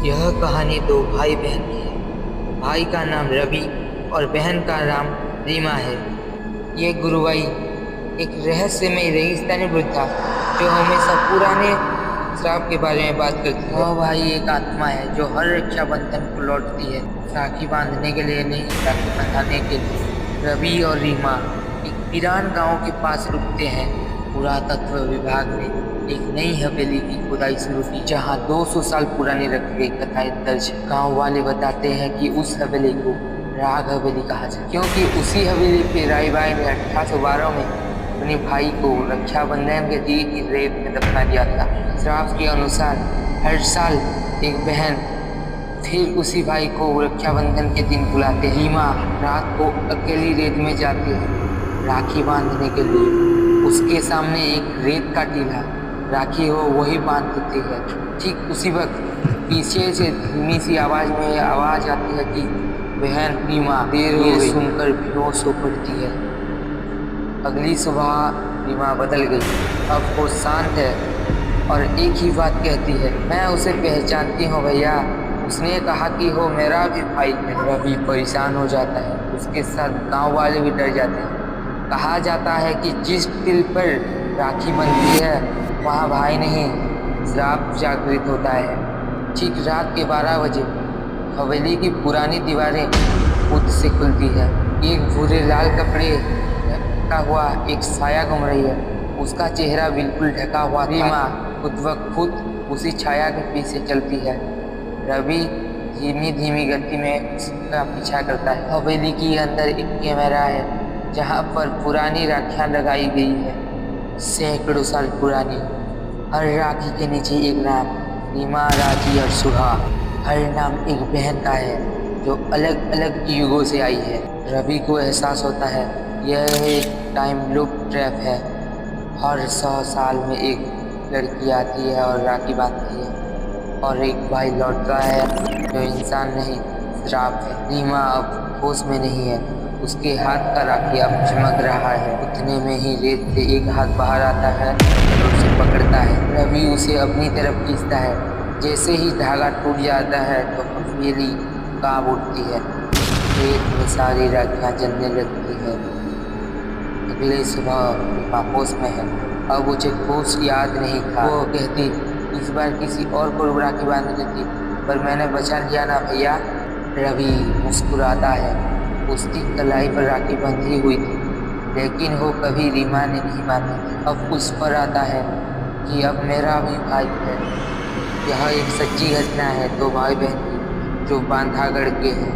यह कहानी दो भाई बहन की है। भाई का नाम रवि और बहन का नाम रीमा है। ये गुरुवाई एक रहस्यमय रेगिस्तानी वृद्ध था जो हमेशा पुराने श्राप के बारे में बात करती है। वह भाई एक आत्मा है जो हर रक्षाबंधन को लौटती है, राखी बांधने के लिए नहीं, राखी बंधाने के लिए। रवि और रीमा एक वीरान गांव के पास रुकते हैं। पुरातत्व विभाग ने एक नई हवेली की खुदाई शुरू की जहां 200 साल पुरानी रखी गई कथाएं दर्ज है। गाँव वाले बताते हैं कि उस हवेली को राग हवेली कहा जाए क्योंकि उसी हवेली पे राई बाई ने 1812 में अपने भाई को रक्षाबंधन के दिन ही रेत में दफना दिया था। श्राप के अनुसार हर साल एक बहन फिर उसी भाई को रक्षाबंधन के दिन बुलाते। रीमा रात को अकेली रेत में जाती है राखी बांधने के लिए। उसके सामने एक रेत का टीला राखी हो वही बांध देती है। ठीक उसी वक्त पीछे से धीमी सी आवाज में आवाज आती है कि बहन रीमा देर हो गई। सुनकर बेहोश हो पड़ती है। अगली सुबह रीमा बदल गई। अब वो शांत है और एक ही बात कहती है, मैं उसे पहचानती हूँ भैया। उसने कहा कि हो मेरा भी भाई है। रवि परेशान हो जाता है, उसके साथ गांव वाले भी डर जाते हैं। कहा जाता है कि जिस तिल पर राखी बनती है वहाँ भाई नहीं श्राप जागृत होता है। ठीक रात के 12 बजे हवेली की पुरानी दीवारें खुद से खुलती है। एक भूरे लाल कपड़े ढका हुआ एक साया घूम रही है। उसका चेहरा बिल्कुल ढका हुआ। रीमा खुद ब खुद उसी छाया के पीछे चलती है। रवि धीमी धीमी गति में उसका पीछा करता है। हवेली के अंदर एक कैमरा है जहाँ पर पुरानी राखियाँ लगाई गई है, सैकड़ों साल पुरानी। हर राखी के नीचे एक नाम, रीमा, राजी और सुहा। हर नाम एक बहन का है जो अलग अलग युगों से आई है। रवि को एहसास होता है यह एक टाइम लूप ट्रैप है। हर 100 साल में एक लड़की आती है और राखी बांधती है और एक भाई लौटता है जो इंसान नहीं श्राप है। रीमा अब होश में नहीं है। उसके हाथ का राखी अब चमक रहा है। उतने में ही रेत से एक हाथ बाहर आता है और उसे पकड़ता है। रवि उसे अपनी तरफ खींचता है। जैसे ही धागा टूट जाता है तो हवेली कांप उठती है। रेत में सारी राखियाँ जलने लगती है। अगले सुबह होश में है। अब उसे कुछ याद नहीं था। वो कहती, इस बार किसी और को राखी बांध देती पर मैंने बचा लिया ना भैया। रवि मुस्कुराता है। उसकी कलाई पर राखी बंधी हुई थी लेकिन वो कभी रीमा ने नहीं बांधी थी। अब उस पर आता है कि अब मेरा भी भाई है। यह एक सच्ची घटना है दो भाई बहन की जो बांधागढ़ के हैं।